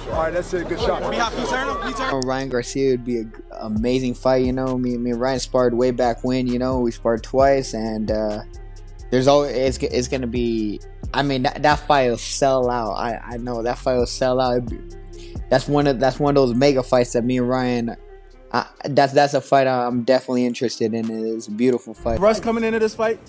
Alright, that's it. Good shot. Ryan Garcia would be an amazing fight, you know. Me and Ryan sparred way back when, you know. We sparred twice, and there's always it's gonna be. I mean, that fight will sell out. I know that fight will sell out. That's one of those mega fights that me and Ryan. That's a fight I'm definitely interested in. It's a beautiful fight. Russ coming into this fight?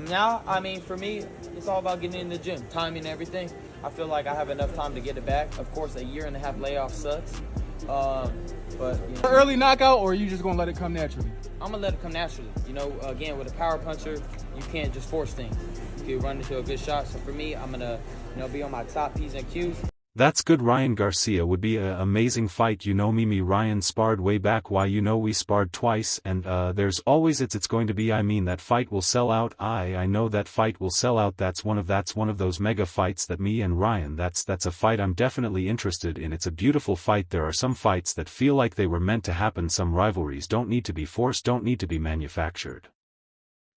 Now, I mean, for me, it's all about getting in the gym, timing everything. I feel like I have enough time to get it back. Of course, a 1.5-year layoff sucks. But you know, early knockout, or are you just gonna let it come naturally? I'm gonna let it come naturally. You know, again, with a power puncher, you can't just force things. You can run into a good shot. So for me, I'm gonna, be on my top P's and Q's. That's good. Ryan Garcia would be an amazing fight. You know me Ryan sparred way back. Why, you know, we sparred twice, and there's always it's going to be. I mean, that fight will sell out. I know that fight will sell out. That's one of those mega fights that me and Ryan. That's a fight I'm definitely interested in. It's a beautiful fight. There are some fights that feel like they were meant to happen. Some rivalries don't need to be forced, don't need to be manufactured.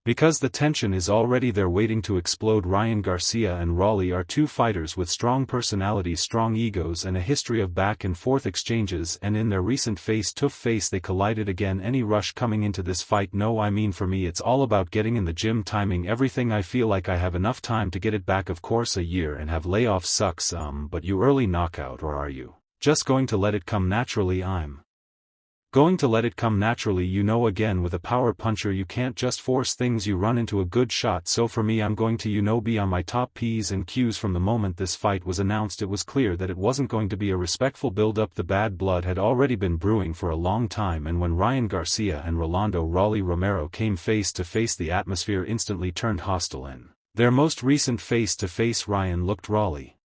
Because the tension is already there waiting to explode. Ryan Garcia and Rolly are two fighters with strong personalities, strong egos, and a history of back-and-forth exchanges, and in their recent face-to-face they collided again. Any rush coming into this fight? No, I mean, for me it's all about getting in the gym, timing everything. I feel like I have enough time to get it back. Of course, a year and have layoffs sucks, but you early knockout, or are you just going to let it come naturally? I'm going to let it come naturally. You know, again, with a power puncher you can't just force things, you run into a good shot. So for me, I'm going to be on my top P's and Q's. From the moment this fight was announced, it was clear that it wasn't going to be a respectful build-up. The bad blood had already been brewing for a long time, and when Ryan Garcia and Rolando Romero came face to face, the atmosphere instantly turned hostile. In their most recent face-to-face, Ryan looked Rolly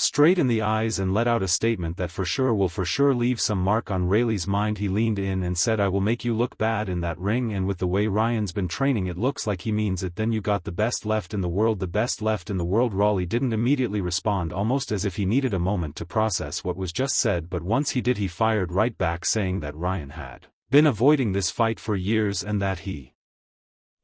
straight in the eyes and let out a statement that will for sure leave some mark on Rayleigh's mind. He leaned in and said, "I will make you look bad in that ring," and with the way Ryan's been training, it looks like he means it. "Then you got the best left in the world." The best left in the world. Rolly didn't immediately respond, almost as if he needed a moment to process what was just said, but once he did, he fired right back, saying that Ryan had been avoiding this fight for years and that he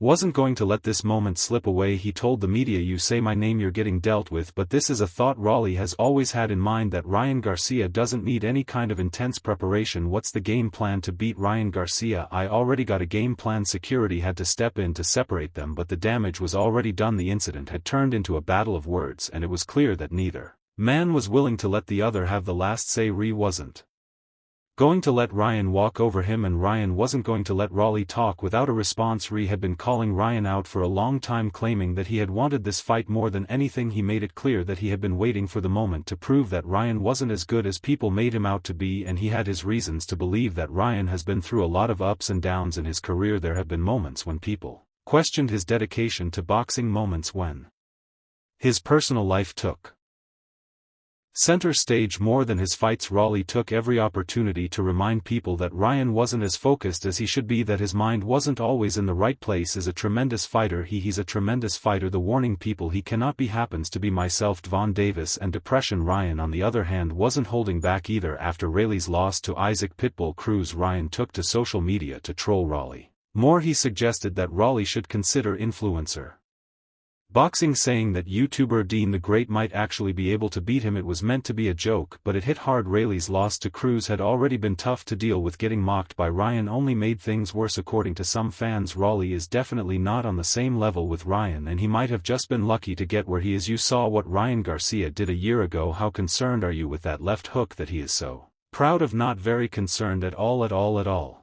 wasn't going to let this moment slip away. He told the media, "You say my name, you're getting dealt with." But this is a thought Rolly has always had in mind, that Ryan Garcia doesn't need any kind of intense preparation. What's the game plan to beat Ryan Garcia? I already got a game plan. Security had to step in to separate them, but the damage was already done. The incident had turned into a battle of words, and it was clear that neither man was willing to let the other have the last say. Ree wasn't going to let Ryan walk over him, and Ryan wasn't going to let Rolly talk without a response. Ree had been calling Ryan out for a long time, claiming that he had wanted this fight more than anything. He made it clear that he had been waiting for the moment to prove that Ryan wasn't as good as people made him out to be, and he had his reasons to believe that. Ryan has been through a lot of ups and downs in his career. There have been moments when people questioned his dedication to boxing, moments when his personal life took center stage more than his fights. Rolly took every opportunity to remind people that Ryan wasn't as focused as he should be, that his mind wasn't always in the right place. Is a tremendous fighter. He's a tremendous fighter. The warning people he cannot be happens to be myself, Von Davis, and depression. Ryan, on the other hand, wasn't holding back either. After Rayleigh's loss to Isaac Pitbull Cruz, Ryan took to social media to troll Rolly more. He suggested that Rolly should consider influencer boxing, saying that YouTuber Dean the Great might actually be able to beat him. It was meant to be a joke, but it hit hard. Rayleigh's loss to Cruz had already been tough to deal with. Getting mocked by Ryan only made things worse. According to some fans, Rolly is definitely not on the same level with Ryan, and he might have just been lucky to get where he is. You saw what Ryan Garcia did a year ago. How concerned are you with that left hook that he is so proud of? Not very concerned at all, at all, at all.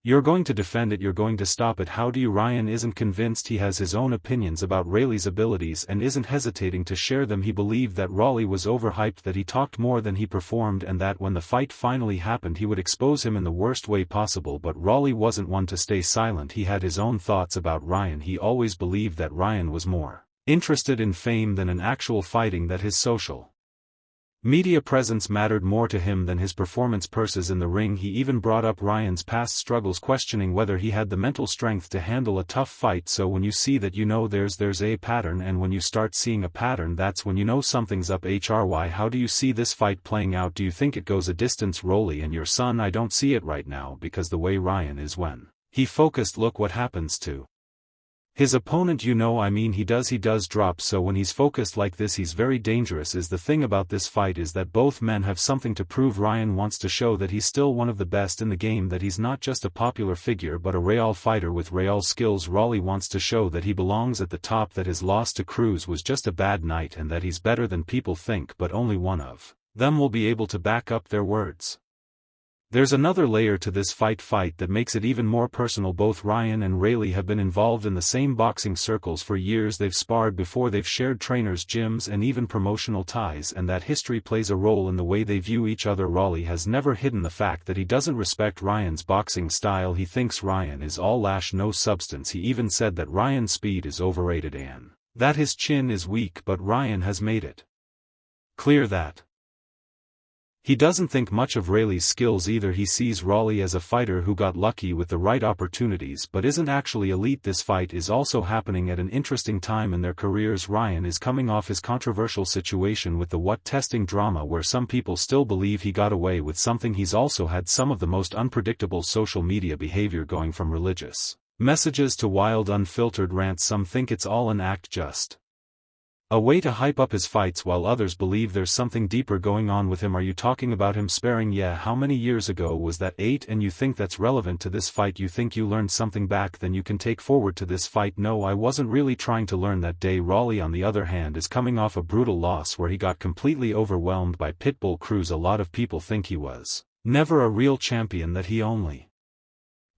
You're going to defend it, you're going to stop it. How do you? Ryan isn't convinced. He has his own opinions about Rayleigh's abilities and isn't hesitating to share them. He believed that Rolly was overhyped, that he talked more than he performed, and that when the fight finally happened he would expose him in the worst way possible. But Rolly wasn't one to stay silent. He had his own thoughts about Ryan. He always believed that Ryan was more interested in fame than in actual fighting, that his social media presence mattered more to him than his performance purses in the ring. He even brought up Ryan's past struggles, questioning whether he had the mental strength to handle a tough fight. So when you see that, you know there's a pattern, and when you start seeing a pattern, that's when you know something's up. HRY, how do you see this fight playing out? Do you think it goes a distance? Rolly and your son? I don't see it right now, because the way Ryan is when he focused, look what happens to His opponent he does drop, so when he's focused like this he's very dangerous. Is the thing about this fight is that both men have something to prove. Ryan wants to show that he's still one of the best in the game, that he's not just a popular figure but a real fighter with real skills. Rolly wants to show that he belongs at the top, that his loss to Cruz was just a bad night and that he's better than people think, but only one of them will be able to back up their words. There's another layer to this fight that makes it even more personal. Both Ryan and Rayleigh have been involved in the same boxing circles for years. They've sparred before, they've shared trainers, gyms and even promotional ties, and that history plays a role in the way they view each other. Rolly has never hidden the fact that he doesn't respect Ryan's boxing style. He thinks Ryan is all lash, no substance. He even said that Ryan's speed is overrated and that his chin is weak, but Ryan has made it clear that he doesn't think much of Rayleigh's skills either. He sees Rolly as a fighter who got lucky with the right opportunities but isn't actually elite. This fight is also happening at an interesting time in their careers. Ryan is coming off his controversial situation with the what testing drama, where some people still believe he got away with something. He's also had some of the most unpredictable social media behavior, going from religious messages to wild unfiltered rants. Some think it's all an act, just a way to hype up his fights, while others believe there's something deeper going on with him. Are you talking about him sparring? Yeah, how many years ago was that? 8. And you think that's relevant to this fight? You think you learned something back then you can take forward to this fight? No, I wasn't really trying to learn that day. Rolly, on the other hand, is coming off a brutal loss where he got completely overwhelmed by Pitbull Cruz. A lot of people think he was never a real champion, that he only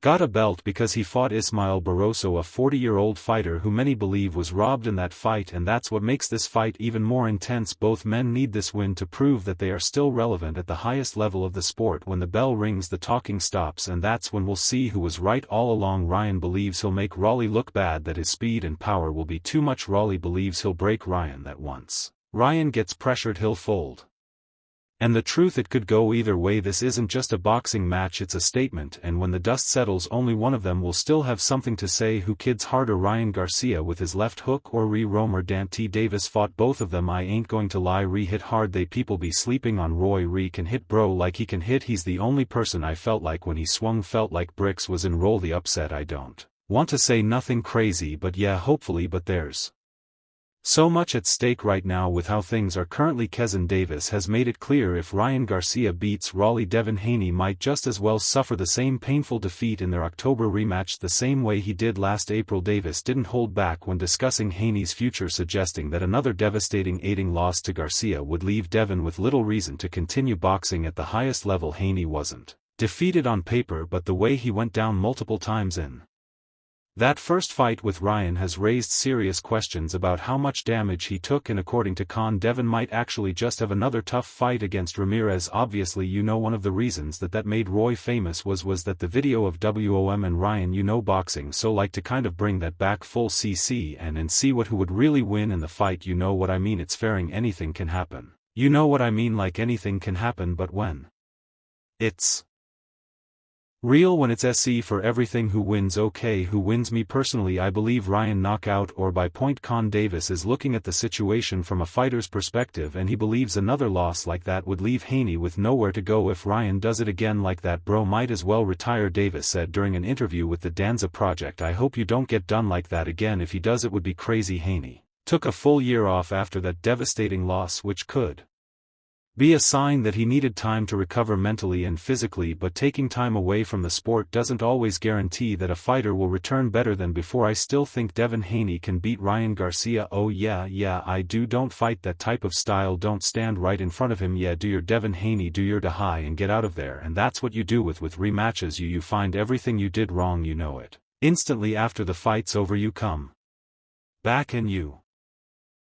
got a belt because he fought Ismael Barroso, a 40-year-old fighter who many believe was robbed in that fight, and that's what makes this fight even more intense. Both men need this win to prove that they are still relevant at the highest level of the sport. When the bell rings, the talking stops, and that's when we'll see who was right all along. Ryan believes he'll make Rolly look bad, that his speed and power will be too much. Rolly believes he'll break Ryan, that once Ryan gets pressured he'll fold. And the truth, it could go either way. This isn't just a boxing match, it's a statement, and when the dust settles only one of them will still have something to say. Who kids harder, Ryan Garcia with his left hook or Romer? Dante Davis fought both of them. I ain't going to lie, hit hard. They people be sleeping on Roy. Can hit, bro, like he can hit. He's the only person I felt like when he swung felt like bricks was in. Roll the upset. I don't want to say nothing crazy, but yeah, hopefully, but there's so much at stake right now with how things are currently. Kezin Davis has made it clear if Ryan Garcia beats Rolly, Devin Haney might just as well suffer the same painful defeat in their October rematch the same way he did last April. Davis didn't hold back when discussing Haney's future, suggesting that another devastating loss to Garcia would leave Devin with little reason to continue boxing at the highest level. Haney wasn't defeated on paper, but the way he went down multiple times in that first fight with Ryan has raised serious questions about how much damage he took, and according to Khan, Devin might actually just have another tough fight against Ramirez. Obviously, one of the reasons that made Roy famous was that the video of WOM and Ryan, boxing, so like to kind of bring that back full CC and see who would really win in the fight. You know what I mean? It's fairing, anything can happen. You know what I mean? Like anything can happen, but when it's real, when it's SC for everything. Who wins? Okay, who wins? Me personally, I believe Ryan, knockout or by point. Khan Davis is looking at the situation from a fighter's perspective, and he believes another loss like that would leave Haney with nowhere to go. If Ryan does it again like that, bro might as well retire. Davis said during an interview with the DAZN Project, I hope you don't get done like that again. If he does, it would be crazy. Haney took a full year off after that devastating loss, which could be a sign that he needed time to recover mentally and physically, but taking time away from the sport doesn't always guarantee that a fighter will return better than before. I still think Devin Haney can beat Ryan Garcia. Oh yeah, I do. Don't fight that type of style, don't stand right in front of him. Yeah, do your Devin Haney, do your high and get out of there. And that's what you do with rematches. You find everything you did wrong, you know it. Instantly after the fight's over, you come back and you